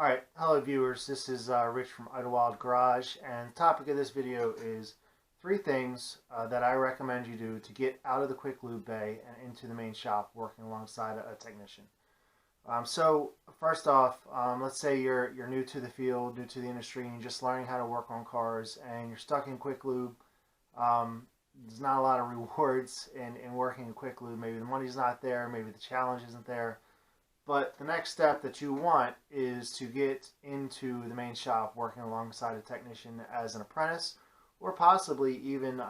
Alright, hello viewers, this is Rich from Idlewild Garage, and the topic of this video is 3 things that I recommend you do to get out of the quick lube bay and into the main shop working alongside a technician. So first off, let's say you're new to the field, new to the industry, and you're just learning how to work on cars and you're stuck in quick lube. There's not a lot of rewards in working in quick lube. Maybe the money's not there, maybe the challenge isn't there. But the next step that you want is to get into the main shop working alongside a technician as an apprentice, or possibly even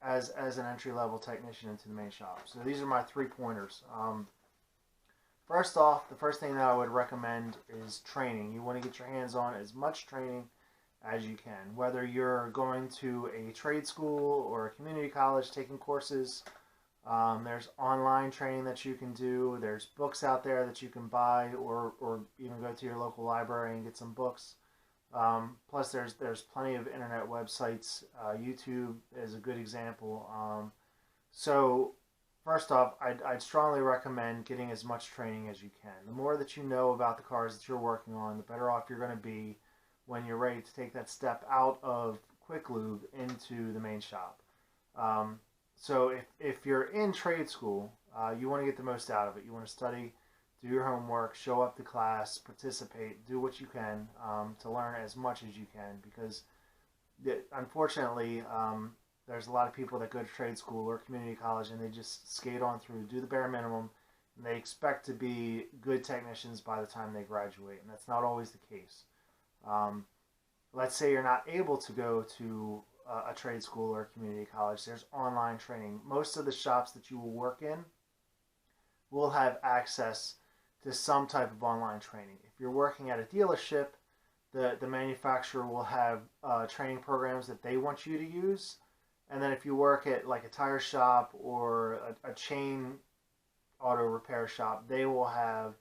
as an entry-level technician into the main shop. So these are my 3 pointers. First off, the first thing that I would recommend is training. You want to get your hands on as much training as you can. Whether you're going to a trade school or a community college taking courses, there's online training that you can do. There's books out there that you can buy, or even go to your local library and get some books. Plus, there's plenty of internet websites. YouTube is a good example. So first off, I'd strongly recommend getting as much training as you can. The more that you know about the cars that you're working on, the better off you're going to be when you're ready to take that step out of quick lube into the main shop. So if you're in trade school, you want to get the most out of it. You want to study, do your homework, show up to class, participate, do what you can to learn as much as you can, because unfortunately there's a lot of people that go to trade school or community college and they just skate on through, do the bare minimum, and they expect to be good technicians by the time they graduate, and that's not always the case. Let's say you're not able to go to a trade school or a community college. There's online training. Most of the shops that you will work in will have access to some type of online training. If you're working at a dealership, the manufacturer will have training programs that they want you to use. And then if you work at like a tire shop or a chain auto repair shop, they will have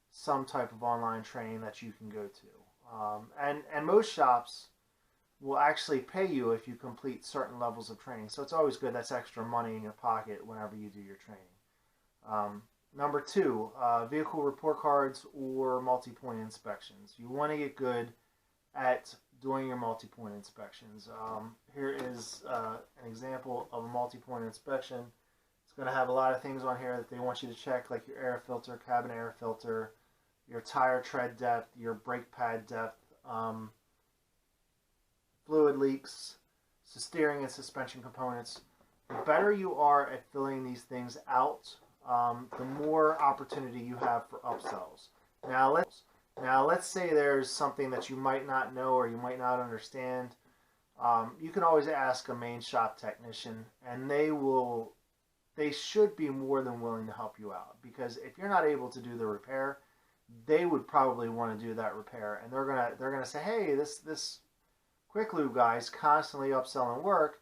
some type of online training that you can go to. And most shops will actually pay you if you complete certain levels of training. So it's always good. That's extra money in your pocket whenever you do your training. Number 2, vehicle report cards or multi-point inspections. You want to get good at doing your multi-point inspections. Here is an example of a multi-point inspection. It's going to have a lot of things on here that they want you to check, like your air filter, cabin air filter, your tire tread depth, your brake pad depth, fluid leaks, steering and suspension components. The better you are at filling these things out, the more opportunity you have for upsells. Now let's say there's something that you might not know or you might not understand. You can always ask a main shop technician, and they should be more than willing to help you out, because if you're not able to do the repair, they would probably want to do that repair, and they're gonna say, hey, this quick lube guy's constantly upselling work.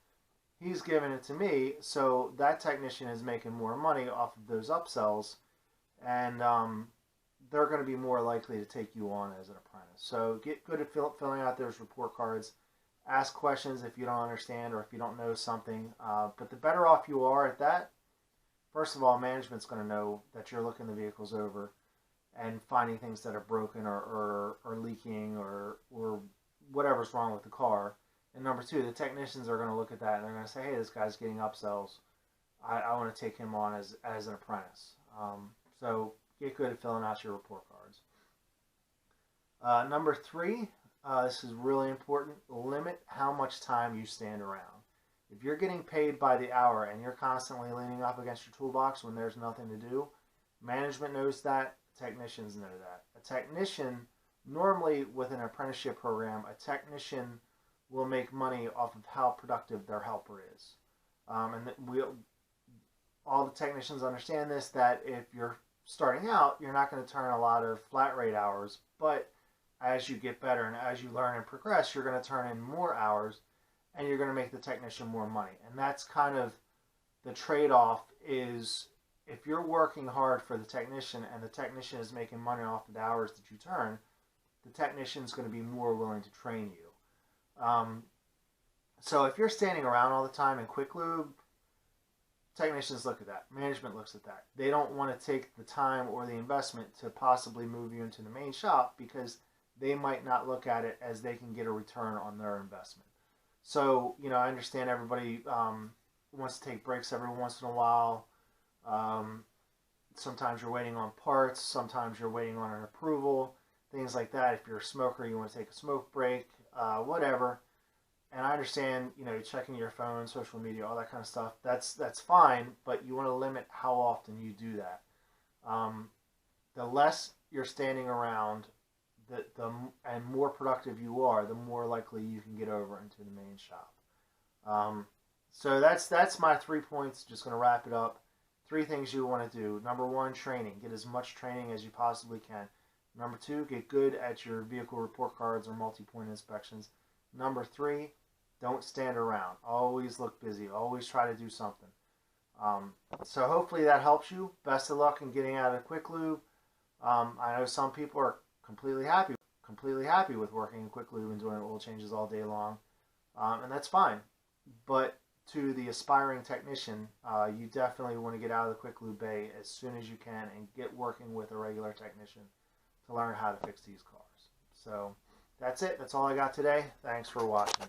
He's giving it to me, so that technician is making more money off of those upsells, and they're going to be more likely to take you on as an apprentice. So get good at filling out those report cards. Ask questions if you don't understand or if you don't know something. But the better off you are at that, first of all, management's going to know that you're looking the vehicles over and finding things that are broken or leaking or whatever's wrong with the car. And number 2, the technicians are going to look at that and they're going to say, hey, this guy's getting upsells. I want to take him on as an apprentice. So get good at filling out your report cards. Number 3, this is really important, limit how much time you stand around. If you're getting paid by the hour and you're constantly leaning up against your toolbox when there's nothing to do, management knows that, technicians know that. A technician, normally with an apprenticeship program, a technician will make money off of how productive their helper is. And all the technicians understand this, that if you're starting out, you're not going to turn a lot of flat rate hours, but as you get better and as you learn and progress, you're going to turn in more hours and you're going to make the technician more money. And that's kind of the trade-off, is if you're working hard for the technician and the technician is making money off of the hours that you turn, the technician is going to be more willing to train you. So if you're standing around all the time in quick lube, technicians look at that. Management looks at that. They don't want to take the time or the investment to possibly move you into the main shop, because they might not look at it as they can get a return on their investment. So, I understand everybody wants to take breaks every once in a while. Sometimes you're waiting on parts. Sometimes you're waiting on an approval. Things like that. If you're a smoker, you want to take a smoke break, whatever. And I understand, checking your phone, social media, all that kind of stuff. That's fine, but you want to limit how often you do that. The less you're standing around, and more productive you are, the more likely you can get over into the main shop. So that's my 3 points. Just going to wrap it up. 3 things you want to do. Number 1, training. Get as much training as you possibly can. Number 2, get good at your vehicle report cards or multi-point inspections. Number 3, don't stand around. Always look busy. Always try to do something. So hopefully that helps you. Best of luck in getting out of Quick Lube. I know some people are completely happy with working in Quick Lube and doing oil changes all day long, and that's fine. But to the aspiring technician, you definitely want to get out of the Quick Lube bay as soon as you can and get working with a regular technician to learn how to fix these cars. So that's it. That's all I got today. Thanks for watching.